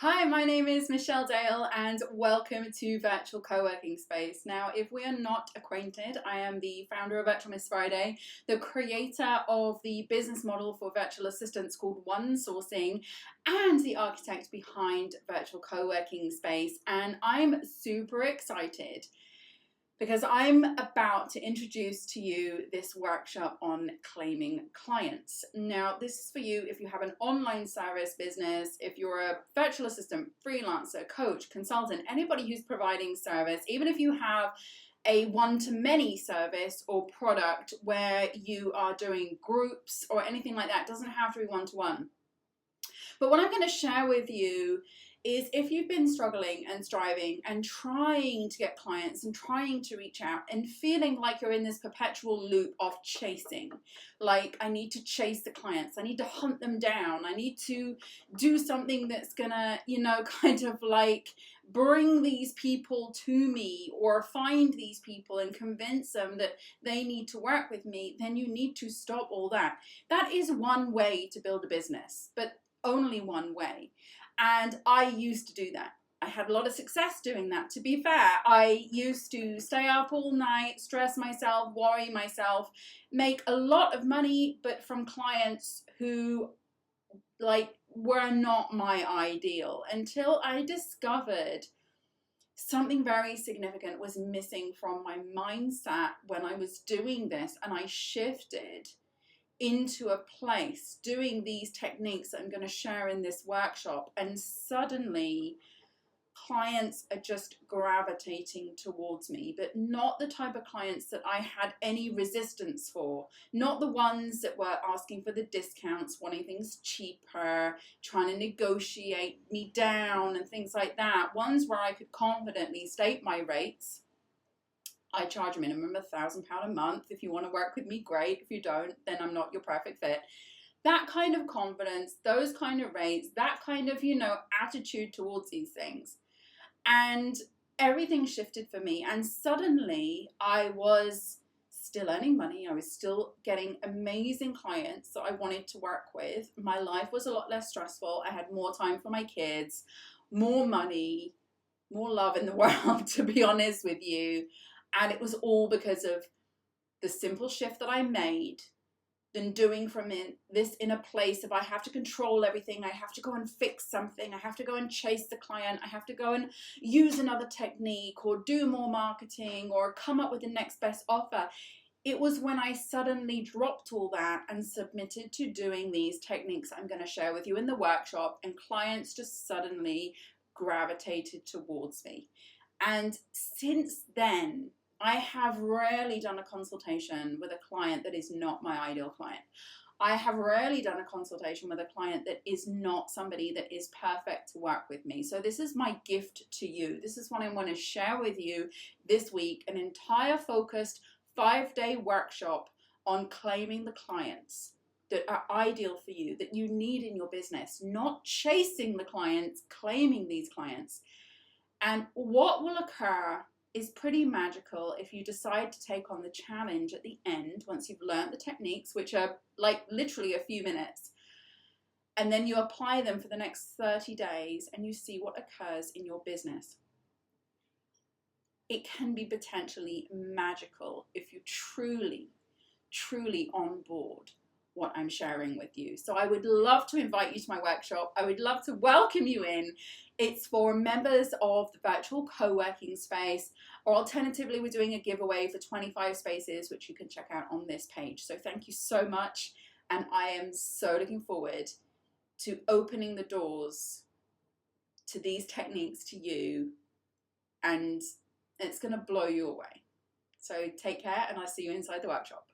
Hi, my name is Michelle Dale and welcome to Virtual CoWorking Space. Now, if we are not acquainted, I am the founder of Virtual Miss Friday, the creator of the business model for virtual assistants called One Sourcing, and the architect behind Virtual CoWorking Space. And I'm super excited because I'm about to introduce to you this workshop on claiming clients. Now, this is for you if you have an online service business, if you're a virtual assistant, freelancer, coach, consultant, anybody who's providing service, even if you have a one-to-many service or product where you are doing groups or anything like that, it doesn't have to be one-to-one. But what I'm going to share with you is if you've been struggling and striving and trying to get clients and trying to reach out and feeling like you're in this perpetual loop of chasing, like I need to chase the clients, I need to hunt them down, I need to do something that's gonna, kind of like bring these people to me or find these people and convince them that they need to work with me, then you need to stop all that. That is one way to build a business, but only one way. And I used to do that. I had a lot of success doing that. To be fair, I used to stay up all night, stress myself, worry myself, make a lot of money, but from clients who were not my ideal, until I discovered something very significant was missing from my mindset when I was doing this, and I shifted into a place doing these techniques that I'm going to share in this workshop, and suddenly clients are just gravitating towards me, but not the type of clients that I had any resistance for, not the ones that were asking for the discounts, wanting things cheaper, trying to negotiate me down and things like that. Ones where I could confidently state my rates. I charge a minimum of £1,000 a month. If you want to work with me, great. If you don't, then I'm not your perfect fit. That kind of confidence, those kind of rates, that kind of, attitude towards these things. And everything shifted for me. And suddenly I was still earning money. I was still getting amazing clients that I wanted to work with. My life was a lot less stressful. I had more time for my kids, more money, more love in the world, to be honest with you. And it was all because of the simple shift that I made than doing from this in a place of I have to control everything, I have to go and fix something, I have to go and chase the client, I have to go and use another technique or do more marketing or come up with the next best offer. It was when I suddenly dropped all that and submitted to doing these techniques I'm going to share with you in the workshop, and clients just suddenly gravitated towards me. And since then, I have rarely done a consultation with a client that is not my ideal client. I have rarely done a consultation with a client that is not somebody that is perfect to work with me. So this is my gift to you. This is what I want to share with you this week, an entire focused 5-day workshop on claiming the clients that are ideal for you, that you need in your business, not chasing the clients, claiming these clients. And what will occur is pretty magical if you decide to take on the challenge at the end, once you've learned the techniques, which are like literally a few minutes, and then you apply them for the next 30 days and you see what occurs in your business. It can be potentially magical if you truly on board what I'm sharing with you. So I would love to invite you to my workshop. I would love to welcome you in. It's for members of the Virtual CoWorking Space, or alternatively, we're doing a giveaway for 25 spaces, which you can check out on this page. So thank you so much. And I am so looking forward to opening the doors to these techniques to you. And it's going to blow you away. So take care, and I'll see you inside the workshop.